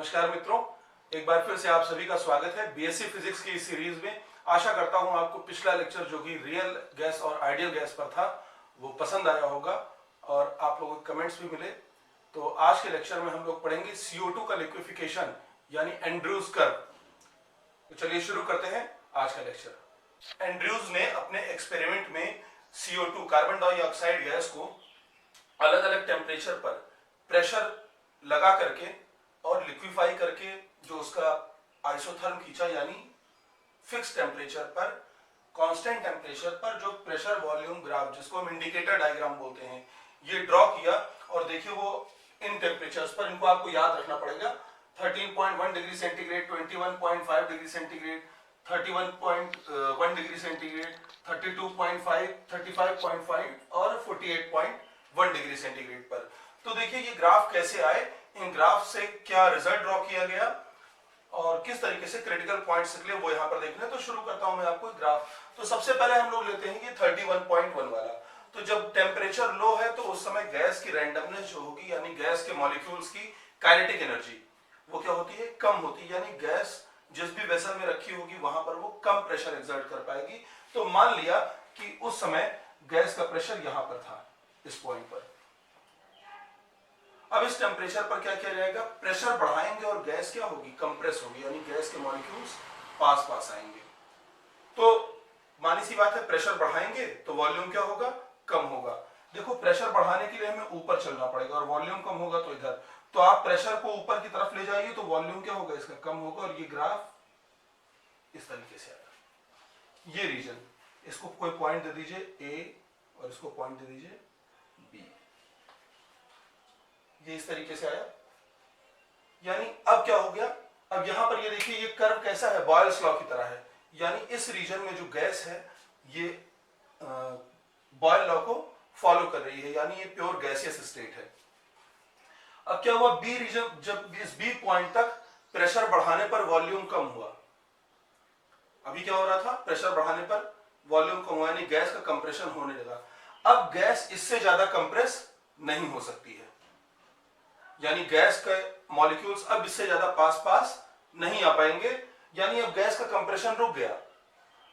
नमस्कार मित्रों, एक बार फिर से आप सभी का स्वागत है बीएससी फिजिक्स की इस सीरीज में। आशा करता हूं आपको पिछला लेक्चर जो कि रियल गैस और आइडियल गैस पर था वो पसंद आया होगा और आप लोगों के कमेंट्स भी मिले। तो आज के लेक्चर में हम लोग पढ़ेंगे CO2 का लिक्विफिकेशन यानी एंड्रयूज कर्व। तो चलिए शुरू करते हैं आज का लेक्चर। एंड्रयूज ने अपने एक्सपेरिमेंट में CO2 कार्बन डाइऑक्साइड गैस को अलग अलग टेम्परेचर पर प्रेशर लगा करके और लिक्विफाई करके जो उसका आइसोथर्म खींचा यानी फिक्स टेम्परेचर पर कांस्टेंट टेम्परेचर पर जो प्रेशर वॉल्यूम ग्राफ जिसको हम इंडिकेटर डायग्राम बोलते हैं ये ड्रॉ किया। और देखिए वो इन टेम्परेचर्स पर, इनको आपको याद रखना पड़ेगा, 13.1 degree centigrade, 21.5 degree centigrade, 31.1 degree centigrade, 32.5, 35.5 और 48.1 डिग्री सेंटीग्रेड पर। तो देखिए ये ग्राफ कैसे आए, इन ग्राफ से क्या रिजल्ट ड्रॉ किया गया और किस तरीके से क्रिटिकल पॉइंट्स निकले वो यहाँ पर देखना है। तो शुरू करता हूं मैं आपको ग्राफ। तो सबसे पहले हम लोग लेते हैं ये 31.1 वाला। तो जब टेम्परेचर लो है तो उस समय गैस की रैंडमनेस जो होगी यानी गैस के मॉलिक्यूल्स की काइनेटिक एनर्जी वो क्या होती है, कम होती है। यानी गैस जिस भी वेसल में रखी होगी वहां पर वो कम प्रेशर एक्सर्ट कर पाएगी। तो मान लिया कि उस समय गैस का प्रेशर यहां पर था इस पॉइंट पर। अब इस टेम्परेचर पर क्या किया जाएगा, प्रेशर बढ़ाएंगे और गैस क्या होगी, कंप्रेस होगी, यानी गैस के मॉलिक्यूल्स पास पास आएंगे। तो मानी सी बात है, प्रेशर बढ़ाएंगे तो वॉल्यूम क्या होगा, कम होगा। देखो प्रेशर बढ़ाने के लिए हमें ऊपर चलना पड़ेगा और वॉल्यूम कम होगा तो इधर। तो आप प्रेशर को ऊपर की तरफ ले जाइए तो वॉल्यूम क्या होगा, इसका कम होगा। और ये ग्राफ इस तरीके से आएगा। ये रीजन, इसको कोई पॉइंट दे दीजिए A और इसको पॉइंट दे दीजिए B। ये इस तरीके से आया। यानी अब क्या हो गया, अब यहां पर ये देखिए ये कर्व कैसा है, बॉयल्स लॉ की तरह है। यानी इस रीजन में जो गैस है ये बॉयल लॉ को फॉलो कर रही है, यानी ये प्योर गैसियस स्टेट है। अब क्या हुआ, बी रीजन, जब इस बी पॉइंट तक प्रेशर बढ़ाने पर वॉल्यूम कम हुआ। अभी क्या हो रहा था, प्रेशर बढ़ाने पर वॉल्यूम कम हुआ यानी गैस का कंप्रेशन होने लगा। अब गैस इससे ज्यादा कंप्रेस नहीं हो सकती है, यानी गैस के मॉलिक्यूल्स अब इससे ज्यादा पास पास नहीं आ पाएंगे। यानी अब गैस का कंप्रेशन रुक गया।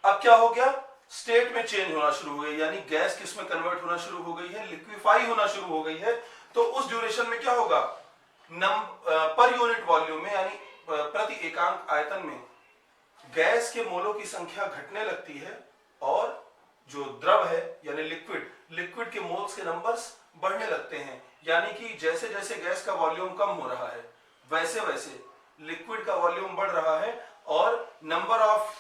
अब क्या हो गया, स्टेट में चेंज होना शुरू हो गई, यानी गैस किस में कन्वर्ट होना शुरू हो गई है, लिक्विफाई होना शुरू हो गई है। तो उस ड्यूरेशन में क्या होगा, पर यूनिट वॉल्यूम में यानी प्रति एकांक आयतन में गैस के मोलों की संख्या घटने लगती है और जो द्रव है यानी लिक्विड के मोल्स के नंबर्स बढ़ने लगते हैं। यानी कि जैसे जैसे गैस का वॉल्यूम कम हो रहा है वैसे वैसे लिक्विड का वॉल्यूम बढ़ रहा है और number of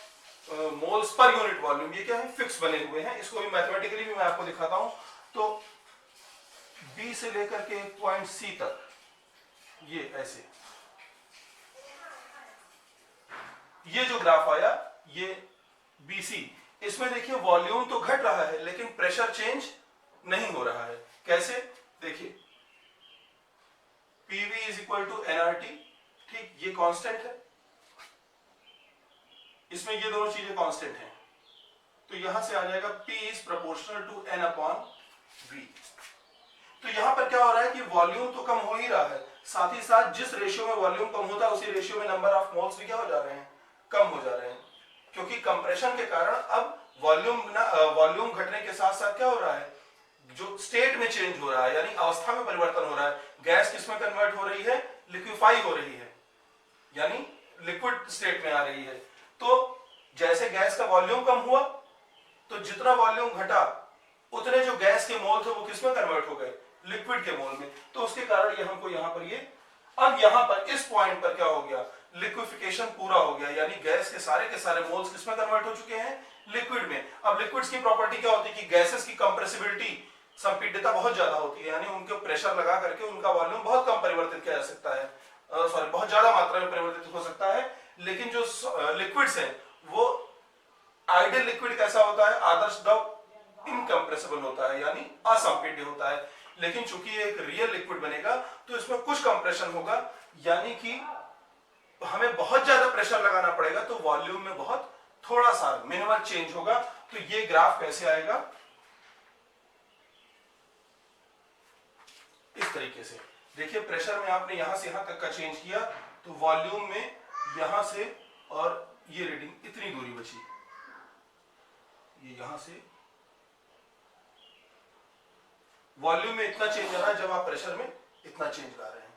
moles per unit volume ये क्या है, फिक्स बने हुए हैं। इसको भी मैथमेटिकली भी मैं आपको दिखाता हूं। तो बी से लेकर के पॉइंट सी तक ये ऐसे, ये जो ग्राफ आया ये BC, इसमें देखिए वॉल्यूम तो घट रहा है लेकिन प्रेशर चेंज नहीं हो रहा है। कैसे, देखिए PV is equal to nRT, ठीक, ये कांस्टेंट है, इसमें ये दोनों चीजें कांस्टेंट हैं। तो यहां से आ जाएगा P is proportional to N upon V। तो यहां पर क्या हो रहा है कि वॉल्यूम तो कम हो ही रहा है, साथ ही साथ जिस रेशियो में वॉल्यूम कम होता है उसी रेशियो में नंबर ऑफ मोल्स भी क्या हो जा रहे हैं, कम हो जा रहे हैं। क्योंकि कंप्रेशन के कारण अब वॉल्यूम घटने के साथ साथ क्या हो रहा है, जो स्टेट में चेंज हो रहा है यानी अवस्था में परिवर्तन हो रहा है। गैस किस में कन्वर्ट हो रही है, लिक्विफाई हो रही है, यानी लिक्विड स्टेट में आ रही है। तो जैसे गैस का वॉल्यूम कम हुआ तो जितना वॉल्यूम घटा उतने जो गैस के मोल थे वो किस में कन्वर्ट हो गए, लिक्विड के मोल में। तो उसके कारण ये हमको यहाँ पर ये, अब यहाँ पर इस पॉइंट पर क्या हो गया, लिक्विफिकेशन पूरा हो गया, यानी गैस के सारे मोल्स किसमें कन्वर्ट हो चुके हैं, लिक्विड में। अब लिक्विड्स की प्रॉपर्टी क्या होती है कि गैसेस की कंप्रेसिबिलिटी, संपीड्यता बहुत ज्यादा होती है, यानी उनके प्रेशर लगा करके उनका वॉल्यूम बहुत कम परिवर्तित किया जा सकता है, बहुत ज्यादा मात्रा में परिवर्तित हो सकता है। लेकिन जो लिक्विड्स हैं वो आइडियल लिक्विड कैसा होता है, आदर्श द्रव इनकंप्रेसिबल होता है यानी असंपीड्य होता है। लेकिन चूंकि ये एक रियल लिक्विड बनेगा तो इसमें कुछ कंप्रेशन होगा, यानी कि हमें बहुत ज्यादा प्रेशर लगाना पड़ेगा तो वॉल्यूम में बहुत थोड़ा सा मिनिमल चेंज होगा। तो ये ग्राफ कैसे आएगा, इस तरीके से। देखिए प्रेशर में आपने यहां से यहां तक का चेंज किया तो वॉल्यूम में यहां से और ये रीडिंग इतनी दूरी बची, ये यहां से वॉल्यूम में इतना चेंज आ रहा है जब आप प्रेशर में इतना चेंज ला रहे हैं,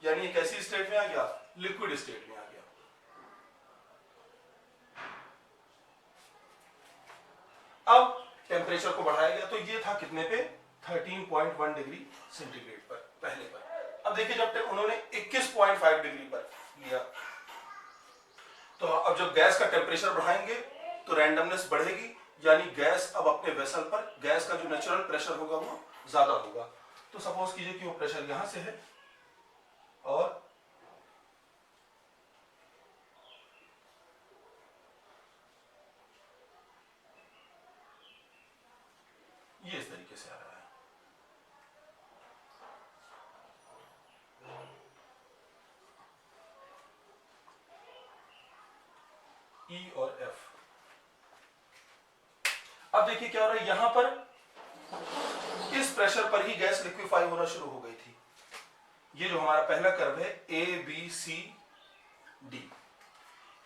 यानी एक ऐसी स्टेट में आ गया, लिक्विड स्टेट में आ गया। अब टेम्परेचर को बढ़ाया गया, तो ये था कितने पे, 13.1 डिग्री सेंटीग्रेड पर पहले पर। अब देखिए जब उन्होंने 21.5 डिग्री पर लिया, तो अब जब गैस का टेम्परेचर बढ़ाएंगे तो रैंडमनेस बढ़ेगी, यानी गैस अब अपने वेसल पर, गैस का जो नेचुरल प्रेशर होगा वो ज्यादा होगा। तो सपोज कीजिए कि वो प्रेशर यहां से है और ये इस तरीके से आ रहा है। ई और एफ। अब देखिए क्या हो रहा है, यहां पर इस प्रेशर पर ही गैस लिक्विफाई होना शुरू हो गई थी। ये जो हमारा पहला कर्व है A B C D,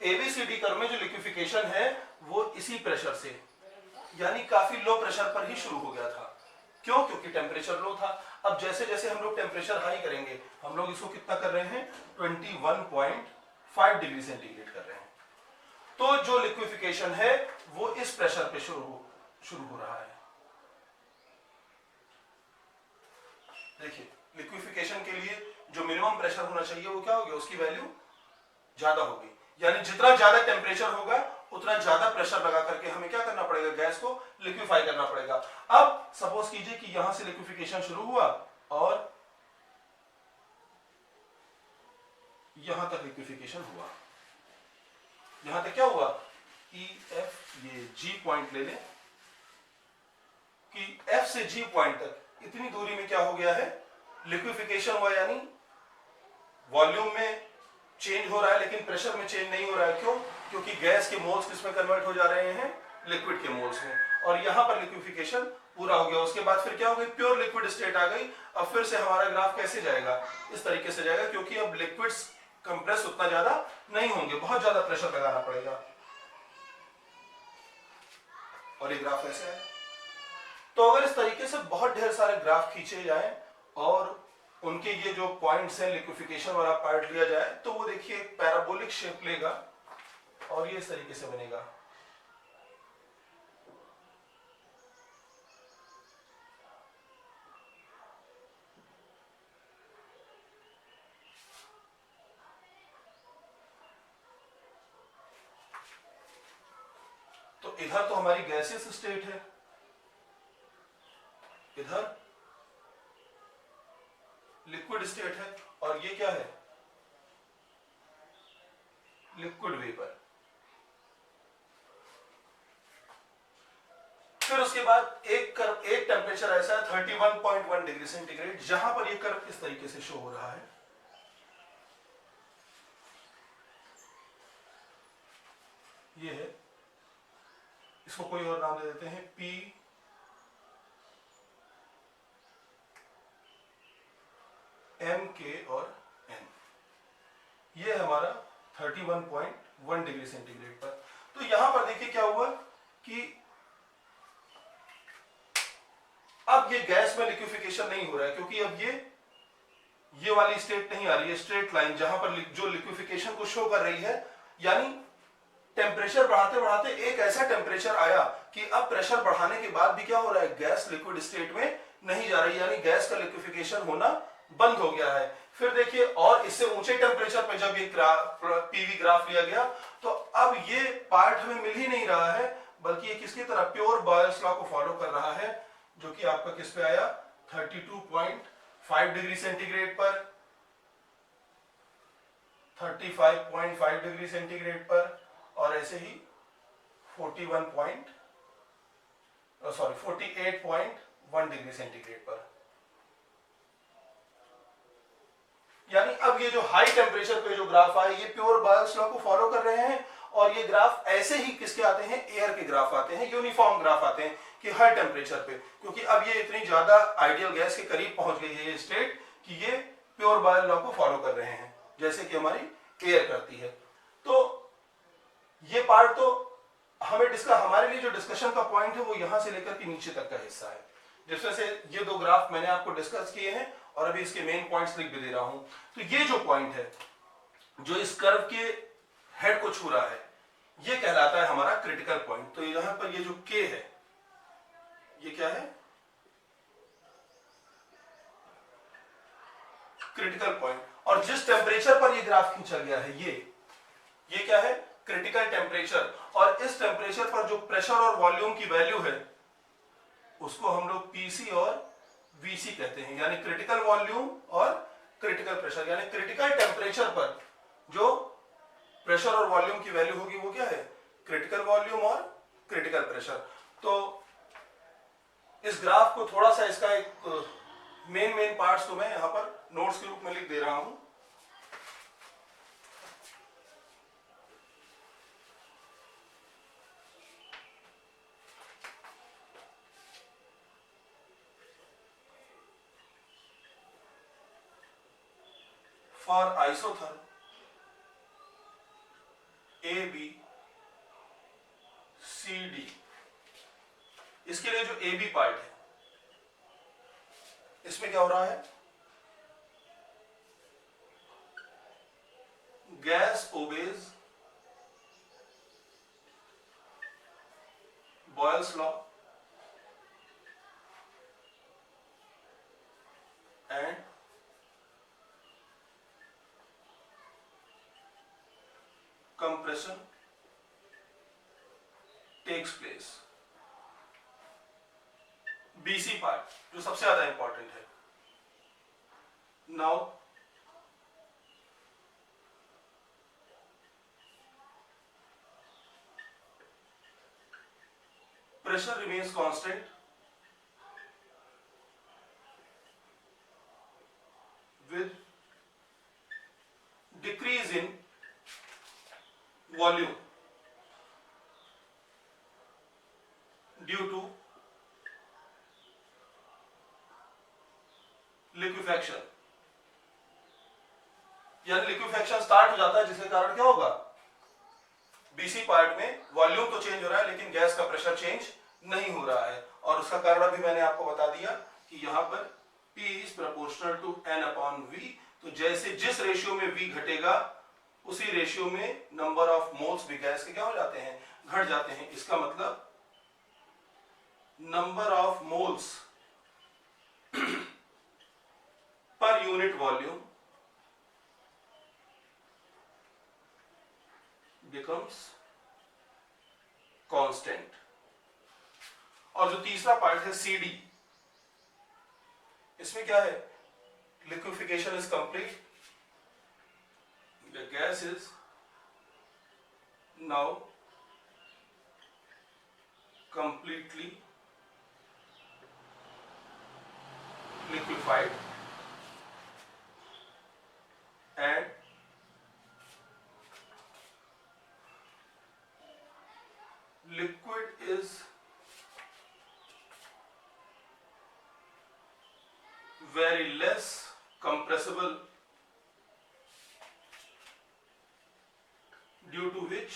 ABCD curve में जो लिक्विफिकेशन है वो इसी प्रेशर से, यानी काफी लो प्रेशर पर ही शुरू हो गया था। क्यों? क्योंकि टेम्परेचर लो था। अब जैसे जैसे हम लोग टेम्परेचर हाई करेंगे, हम लोग इसको कितना कर रहे हैं, 21.5 डिग्री सेंटीग्रेड कर रहे हैं, तो जो लिक्विफिकेशन है वो इस प्रेशर पे शुरू हो रहा है। देखिए लिक्विफिकेशन के लिए जो मिनिमम प्रेशर होना चाहिए वो क्या हो गया, उसकी वैल्यू ज्यादा होगी, यानी जितना ज्यादा टेम्परेचर होगा उतना ज्यादा प्रेशर लगा करके हमें क्या करना पड़ेगा, गैस को लिक्विफाई करना पड़ेगा। अब सपोज कीजिए कि यहां से लिक्विफिकेशन शुरू हुआ और यहां तक लिक्विफिकेशन हुआ। यहां तक क्या हुआ, ई एफ, ये जी पॉइंट ले लें कि एफ से जी पॉइंट तक इतनी दूरी में क्या हो गया है, लिक्विफिकेशन हुआ, यानी वॉल्यूम में चेंज हो रहा है लेकिन प्रेशर में चेंज नहीं हो रहा है। क्यों? क्योंकि गैस के मोल्स किस में कन्वर्ट हो जा रहे हैं, लिक्विड के मोल्स में, और यहां पर लिक्विफिकेशन पूरा हो गया। उसके बाद फिर क्या हो गई, प्योर लिक्विड स्टेट आ गई। अब फिर से हमारा ग्राफ कैसे जाएगा, इस तरीके से जाएगा, क्योंकि अब लिक्विड्स कंप्रेस उतना ज्यादा नहीं होंगे, बहुत ज्यादा प्रेशर लगाना पड़ेगा, और ये ग्राफ ऐसे है। तो अगर इस तरीके से बहुत ढेर सारे ग्राफ खींचे जाएं और उनके ये जो पॉइंट्स हैं, लिक्विफिकेशन वाला पार्ट लिया जाए, तो वो देखिए एक पैराबोलिक शेप लेगा और ये इस तरीके से बनेगा। तो इधर तो हमारी गैसियस स्टेट है, इधर लिक्विड स्टेट है, और ये क्या है, लिक्विड वेपर। फिर उसके बाद एक टेम्परेचर ऐसा है 31.1 डिग्री सेंटीग्रेड, जहां पर ये कर्व इस तरीके से शो हो रहा है। ये है, इसको कोई और नाम दे देते हैं, पी एम के और एन। ये है हमारा 31.1 डिग्री सेंटीग्रेड पर। तो यहां पर देखिए क्या हुआ कि अब ये गैस में लिक्विफिकेशन नहीं हो रहा है, क्योंकि अब ये वाली स्टेट नहीं आ रही है, स्ट्रेट लाइन जहां पर जो लिक्विफिकेशन को शो कर रही है, यानी टेम्परेचर बढ़ाते बढ़ाते एक ऐसा टेम्परेचर आया कि अब प्रेशर बढ़ाने के बाद भी क्या हो रहा है, गैस लिक्विड स्टेट में नहीं जा रही, यानी गैस का लिक्विफिकेशन होना बंद हो गया है। फिर देखिए, और इससे ऊंचे टेम्परेचर पे जब ये पीवी ग्राफ लिया गया, तो अब ये पार्ट हमें मिल ही नहीं रहा है, बल्कि ये किसकी तरह, प्योर बॉयल्स लॉ को फॉलो कर रहा है, जो कि आपका किस पे आया, 32.5 डिग्री सेंटीग्रेड पर, 35.5 डिग्री सेंटीग्रेड पर, और ऐसे ही 48.1 डिग्री सेंटीग्रेड पर। यानी अब ये जो हाई टेम्परेचर पे जो ग्राफ आए, ये प्योर बॉयल्स लॉ को फॉलो कर रहे हैं, और ये ग्राफ ऐसे ही किसके आते हैं, एयर के ग्राफ आते हैं, यूनिफॉर्म ग्राफ आते हैं कि हर टेम्परेचर पे, क्योंकि अब ये इतनी ज्यादा आइडियल गैस के करीब पहुंच गई है ये स्टेट कि ये प्योर बॉयल लॉ को फॉलो कर रहे हैं। जैसे कि हमारी एयर करती है। तो ये पार्ट तो हमारे लिए जो डिस्कशन का पॉइंट है वो यहां से लेकर के नीचे तक का हिस्सा है, जिसमें से ये दो ग्राफ मैंने आपको डिस्कस किए हैं और अभी इसके मेन पॉइंट्स लिख भी दे रहा हूं। तो ये जो पॉइंट है जो इस कर्व के हेड को छू रहा है, ये कहलाता है हमारा क्रिटिकल पॉइंट। तो यहां पर ये जो K है, ये क्या है? Critical point. और जिस टेम्परेचर पर ये ग्राफ खींचा गया है, ये क्या है? Critical temperature. और इस टेम्परेचर पर जो प्रेशर और वॉल्यूम की वैल्यू है उसको हम लोग पीसी और वीसी कहते हैं, यानी क्रिटिकल वॉल्यूम और क्रिटिकल प्रेशर। यानी क्रिटिकल टेम्परेचर पर जो प्रेशर और वॉल्यूम की वैल्यू होगी वो क्या है? क्रिटिकल वॉल्यूम और क्रिटिकल प्रेशर। तो इस ग्राफ को थोड़ा सा इसका एक मेन पार्ट्स तो मैं यहां पर नोट्स के रूप में लिख दे रहा हूं। For isotherm A B C D, इसके लिए जो ए बी पार्ट है इसमें क्या हो रहा है? Gas obeys Boyle's law and compression takes place। BC part जो सबसे ज्यादा इंपॉर्टेंट है। Now pressure remains constant with decrease in volume due to liquefaction। यानी लिक्विफेक्शन स्टार्ट हो जाता है, जिसके कारण क्या होगा? बीसी पार्ट में वॉल्यूम तो चेंज हो रहा है लेकिन गैस का प्रेशर चेंज नहीं हो रहा है। और उसका कारण भी मैंने आपको बता दिया कि यहां पर P is proportional to N/V। तो जैसे जिस रेशियो में V घटेगा उसी रेशियो में नंबर ऑफ मोल्स भी गैस के क्या हो जाते हैं? घट जाते हैं। इसका मतलब number of moles per unit volume becomes constant. और जो तीसरा पार्ट है CD, इसमें क्या है? Liquefaction is complete, the gas is now completely liquefied and liquid is very less compressible, due to which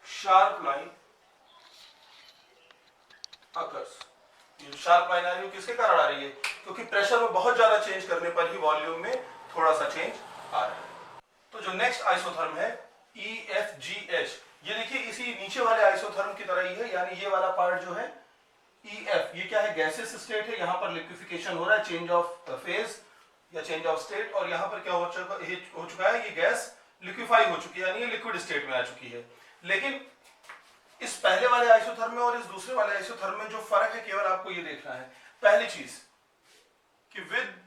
sharp line occurs। ये sharp line आ रही है किसके कारण आ रही है? क्योंकि प्रेशर में बहुत ज्यादा चेंज करने पर ही वॉल्यूम में थोड़ा सा चेंज आ रहा है। तो जो नेक्स्ट आइसोथर्म है EFGH, ये देखिए इसी नीचे वाले आइसोथर्म की तरह ही है, यानी ये वाला पार्ट जो है EF, ये क्या है? गैसेस स्टेट है। यहां पर लिक्विफिकेशन हो रहा है, चेंज ऑफ फेज या चेंज ऑफ स्टेट। और यहां पर क्या हो चुका है? ये गैस लिक्विफाई हो चुकी है, यानी ये लिक्विड स्टेट में आ चुकी है। लेकिन इस पहले वाले आइसोथर्म में और इस दूसरे वाले आइसोथर्म में जो फर्क है, केवल आपको ये देखना है। पहली चीज कि with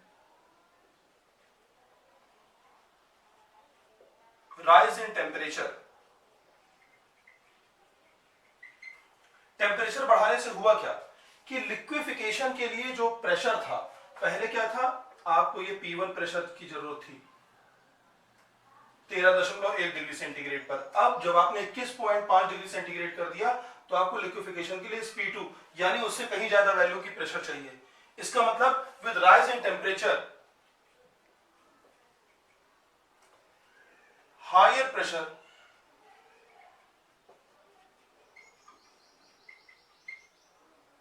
rise in temperature, temperature बढ़ाने से हुआ क्या कि लिक्विफिकेशन के लिए जो प्रेशर था, पहले क्या था? आपको ये P1 प्रेशर की जरूरत थी 13.1 डिग्री सेंटीग्रेड पर। अब जब आपने 21.5 डिग्री सेंटीग्रेड कर दिया तो आपको लिक्विफिकेशन के लिए P2 यानी उससे कहीं ज्यादा वैल्यू की प्रेशर चाहिए। इसका मतलब with rise in temperature higher pressure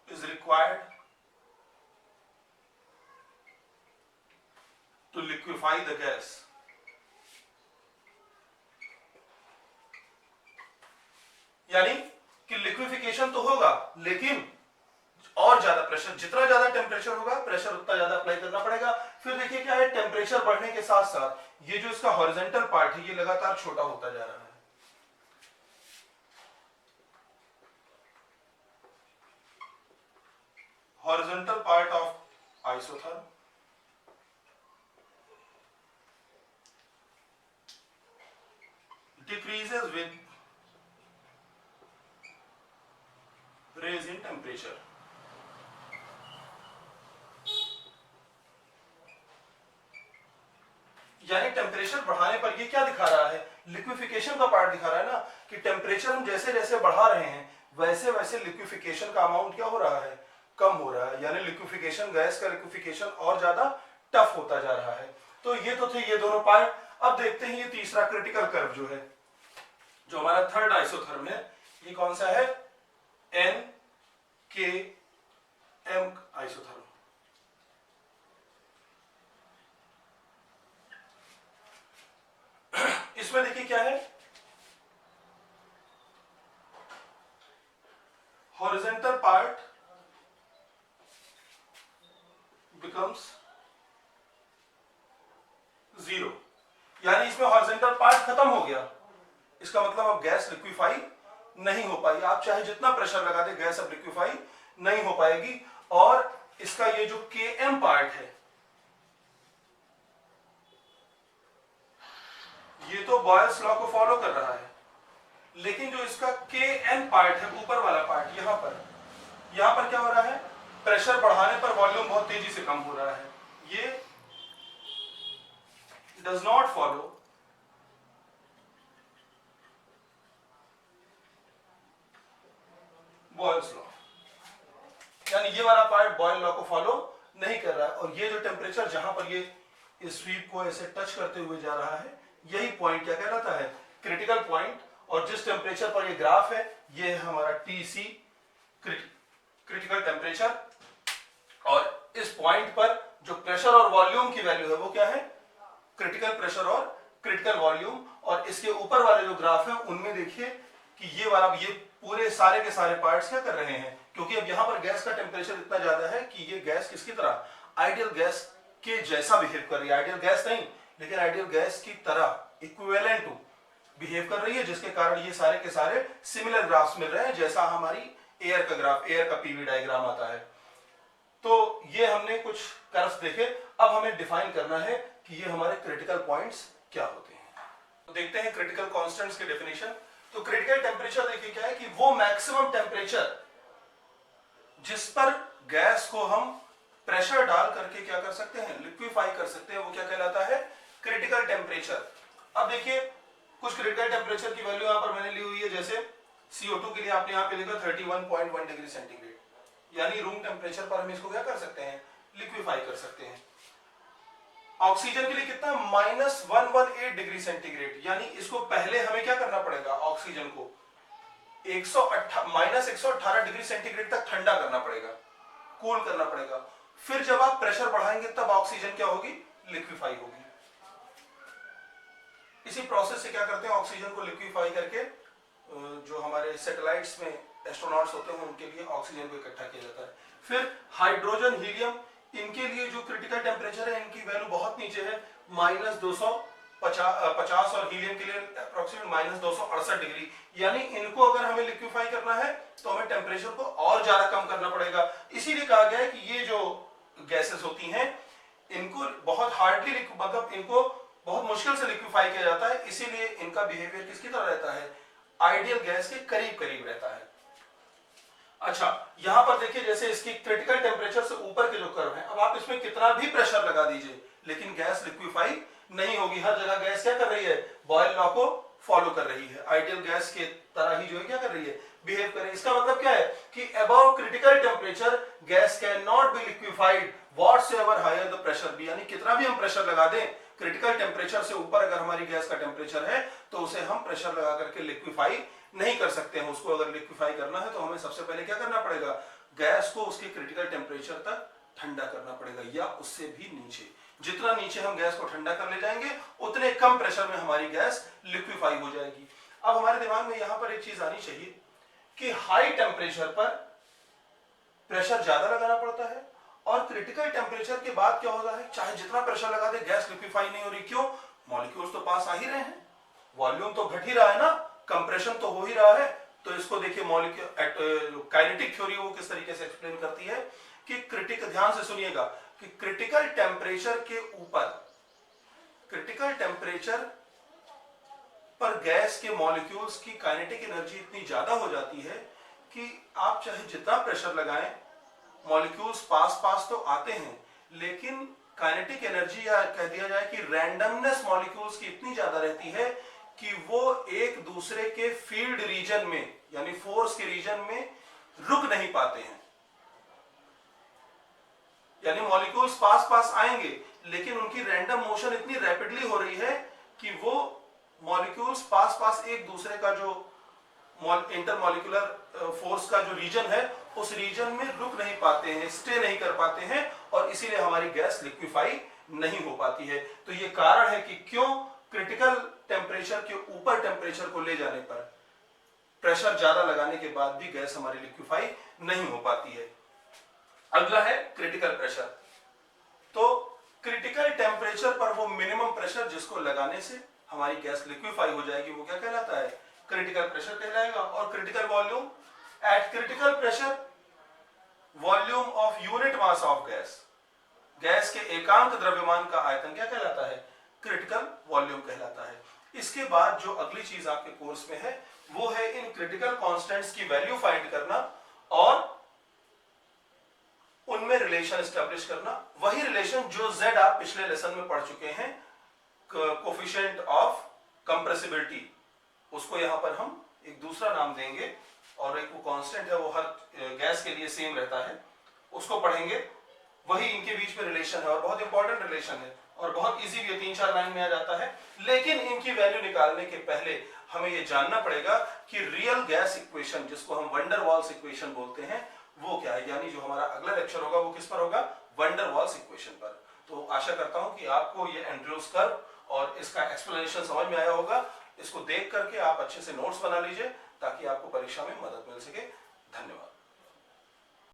is required to liquefy the gas. यानी कि लिक्विफिकेशन तो होगा, लेकिन और ज्यादा प्रेशर, जितना ज्यादा टेम्परेचर होगा प्रेशर उतना ज्यादा अप्लाई करना पड़ेगा। फिर देखिए क्या है, टेम्परेचर बढ़ने के साथ साथ ये जो इसका हॉरिजॉन्टल पार्ट है ये लगातार छोटा होता जा रहा है। horizontal part of isotherm decreases with raise in temperature। यानी टेम्परेचर बढ़ाने पर ये क्या दिखा रहा है, लिक्विफिकेशन का पार्ट दिखा रहा है ना, कि टेम्परेचर हम जैसे जैसे बढ़ा रहे हैं वैसे वैसे लिक्विफिकेशन का अमाउंट क्या हो रहा है, कम हो रहा है। यानी लिक्विफिकेशन, गैस का लिक्विफिकेशन और ज्यादा टफ होता जा रहा है। तो ये तो थे ये दोनों पार्ट। अब देखते हैं ये तीसरा क्रिटिकल कर्व जो है, जो हमारा थर्ड आइसोथर्म है, ये कौन सा है, एन के एम आइसोथर्म। इसमें देखिए क्या है, हॉरिजॉन्टल पार्ट becomes 0, यानी इसमें हॉरिजॉन्टल पार्ट खत्म हो गया। इसका मतलब अब गैस लिक्विफाई नहीं हो पाई, आप चाहे जितना प्रेशर लगा दे गैस अब लिक्विफाई नहीं हो पाएगी। और इसका ये जो Km पार्ट है ये तो बॉयल्स लॉ को फॉलो कर रहा है, लेकिन जो इसका Kn पार्ट है, ऊपर वाला पार्ट, यहां पर क्या हो रहा है, प्रेशर बढ़ाने पर वॉल्यूम बहुत तेजी से कम हो रहा है। ये does not follow Boyle's law, यानी ये वाला पार्ट बॉयल लॉ को फॉलो नहीं कर रहा है। और ये जो टेम्परेचर जहां पर ये इस स्वीप को ऐसे टच करते हुए जा रहा है, यही पॉइंट क्या कहलाता है, क्रिटिकल पॉइंट। और जिस टेम्परेचर पर ये ग्राफ है ये है हमारा TC, क्रिटिकल टेम्परेचर। और इस पॉइंट पर जो प्रेशर और वॉल्यूम की वैल्यू है वो क्या है, क्रिटिकल प्रेशर और क्रिटिकल वॉल्यूम। और इसके ऊपर वाले जो ग्राफ है उनमें देखिए कि ये वाला, ये पूरे सारे के सारे पार्ट्स क्या कर रहे हैं, क्योंकि अब यहां पर गैस का टेम्परेचर इतना ज्यादा है कि ये गैस किसकी तरह, आइडियल गैस के जैसा बिहेव कर रही है। आइडियल गैस नहीं, लेकिन आइडियल गैस की तरह, इक्विवेलेंट टू बिहेव कर रही है, जिसके कारण ये सारे के सारे सिमिलर ग्राफ्स मिल रहे हैं, जैसा हमारी एयर का ग्राफ, एयर का पीवी डायग्राम आता है। तो ये हमने कुछ कर्व्स देखे। अब हमें डिफाइन करना है कि ये हमारे क्रिटिकल पॉइंट्स क्या होते हैं। तो देखते हैं क्रिटिकल कांस्टेंट्स की डेफिनेशन। तो क्रिटिकल टेम्परेचर देखिए क्या है कि वो मैक्सिमम टेम्परेचर जिस पर गैस को हम प्रेशर डाल करके क्या कर सकते हैं, लिक्विफाई कर सकते हैं, वो क्या कहलाता है, क्रिटिकल टेम्परेचर। अब देखिए कुछ क्रिटिकल टेम्परेचर की वैल्यू यहां पर मैंने ली हुई है, जैसे CO2 के लिए आपने यहां पे लिखा 31.1 डिग्री सेंटीग्रेड, यानी रूम टेम्परेचर पर हम इसको क्या कर सकते हैं, लिक्विफाई कर सकते हैं। ऑक्सीजन के लिए कितना, -118 डिग्री सेंटीग्रेड, यानी इसको पहले हमें क्या करना पड़ेगा, ऑक्सीजन को -118 डिग्री सेंटीग्रेड तक ठंडा करना पड़ेगा, कूल करना पड़ेगा। फिर जब आप प्रेशर बढ़ाएंगे तब ऑक्सीजन क्या होगी, लिक्विफाई होगी। इसी प्रोसेस से क्या करते हैं, ऑक्सीजन को लिक्विफाई करके जो हमारे सैटेलाइट्स में एस्ट्रोनॉट्स होते हैं उनके लिए ऑक्सीजन को इकट्ठा किया जाता है। फिर हाइड्रोजन, हीलियम, इनके लिए जो क्रिटिकल टेम्परेचर है इनकी वैल्यू बहुत नीचे है, -250, और हीलियम के लिए अप्रोक्सीमेट -268 डिग्री। यानी इनको अगर हमें लिक्विफाई करना है तो हमें टेम्परेचर को और ज्यादा कम करना पड़ेगा। इसीलिए कहा गया है कि ये जो गैसेस होती हैं इनको बहुत हार्डली, मतलब इनको बहुत मुश्किल से लिक्विफाई किया जाता है, इसीलिए इनका बिहेवियर किसकी तरह रहता है, आइडियल गैस के करीब करीब रहता है। अच्छा, यहां पर देखिए जैसे इसकी क्रिटिकल टेम्परेचर से ऊपर के जो कर्व है, अब आप इसमें कितना भी प्रेशर लगा दीजिए लेकिन गैस लिक्विफाई नहीं होगी। हर जगह गैस क्या कर रही है, बॉयल लॉ को फॉलो कर रही है, आइडियल गैस के तरह ही जो है क्या कर रही है, बिहेव कर रही है। इसका मतलब क्या है कि above critical temperature gas can not be liquefied whatsoever higher the pressure be, यानी कितना भी हम प्रेशर लगा दें, क्रिटिकल टेम्परेचर से ऊपर अगर हमारी गैस का टेम्परेचर है तो उसे हम प्रेशर लगा करके लिक्विफाई नहीं कर सकते हैं। उसको अगर लिक्विफाई करना है तो हमें सबसे पहले क्या करना पड़ेगा, गैस को उसके क्रिटिकल टेम्परेचर तक ठंडा करना पड़ेगा या उससे भी नीचे। जितना नीचे हम गैस को ठंडा कर ले जाएंगे उतने कम प्रेशर में हमारी गैस लिक्विफाई हो जाएगी। अब हमारे दिमाग में यहां पर एक चीज आनी चाहिए कि हाई टेम्परेचर पर प्रेशर ज्यादा लगाना पड़ता है और क्रिटिकल टेम्परेचर के बाद क्या होता है, चाहे जितना प्रेशर लगा दे गैस लिक्विफाई नहीं हो रही। क्यों? मॉलिक्यूल्स तो पास आ ही रहे हैं, वॉल्यूम तो घट ही रहा है ना, कंप्रेशन तो हो ही रहा है। तो इसको देखिए मॉलिक्यूल काइनेटिक थ्योरी वो किस तरीके से एक्सप्लेन करती है कि क्रिटिकल, ध्यान से सुनिएगा, कि क्रिटिकल टेम्परेचर के ऊपर, क्रिटिकल टेम्परेचर पर गैस के मॉलिक्यूल्स की काइनेटिक एनर्जी इतनी ज्यादा हो जाती है कि आप चाहे जितना प्रेशर लगाएं, मॉलिक्यूल्स पास पास तो आते हैं, लेकिन काइनेटिक एनर्जी या कह दिया जाए कि रैंडमनेस मॉलिक्यूल्स की इतनी ज्यादा रहती है कि वो एक दूसरे के फील्ड रीजन में यानी फोर्स के रीजन में रुक नहीं पाते हैं। यानी मॉलिक्यूल्स पास पास आएंगे लेकिन उनकी रैंडम मोशन इतनी रैपिडली हो रही है कि वो मॉलिक्यूल्स पास पास एक दूसरे का जो इंटरमॉलिक्यूलर फोर्स का जो रीजन है उस रीजन में रुक नहीं पाते हैं, स्टे नहीं कर पाते हैं, और इसीलिए हमारी गैस लिक्विफाई नहीं हो पाती है। तो ये कारण है कि क्यों क्रिटिकल टेम्परेचर के ऊपर टेम्परेचर को ले जाने पर, प्रेशर ज्यादा लगाने के बाद भी गैस हमारी लिक्विफाई नहीं हो पाती है। अगला है क्रिटिकल प्रेशर। तो क्रिटिकल टेम्परेचर पर वो मिनिमम प्रेशर जिसको लगाने से हमारी गैस लिक्विफाई हो जाएगी वो क्या कहलाता है, क्रिटिकल प्रेशर कहलाएगा। और critical volume, eight critical pressure volume of unit mass of gas, gas के एकांक द्रव्यमान का आयतन क्या कहलाता है, क्रिटिकल वॉल्यूम कहलाता है। इसके बाद जो अगली चीज आपके कोर्स में है वो है इन क्रिटिकल कांस्टेंट्स की वैल्यू फाइंड करना और उनमें रिलेशन एस्टेब्लिश करना। वही रिलेशन जो Z आप पिछले लेसन में पढ़ चुके हैं, कोफिशिएंट ऑफ कंप्रेसिबिलिटी, उसको यहां पर हम एक दूसरा नाम देंगे और एक वो कांस्टेंट है वो हर गैस के लिए सेम रहता है, उसको पढ़ेंगे। वही इनके बीच में रिलेशन है और बहुत इंपॉर्टेंट रिलेशन है और बहुत इजी भी है, 3-4 लाइन में आ जाता है। लेकिन इनकी वैल्यू निकालने के पहले हमें यह जानना पड़ेगा कि रियल गैस इक्वेशन, जिसको हम वंडर वॉल्स इक्वेशन बोलते हैं, वो क्या है। यानी जो हमारा अगला लेक्चर होगा वो किस पर होगा, वंडर वॉल्स इक्वेशन पर। तो आशा करता हूं कि आपको ये एंड्रयूस कर्व और इसका एक्सप्लेनेशन समझ में आया होगा। इसको देख करके आप अच्छे से नोट्स बना लीजिए ताकि आपको परीक्षा में मदद मिल सके। धन्यवाद।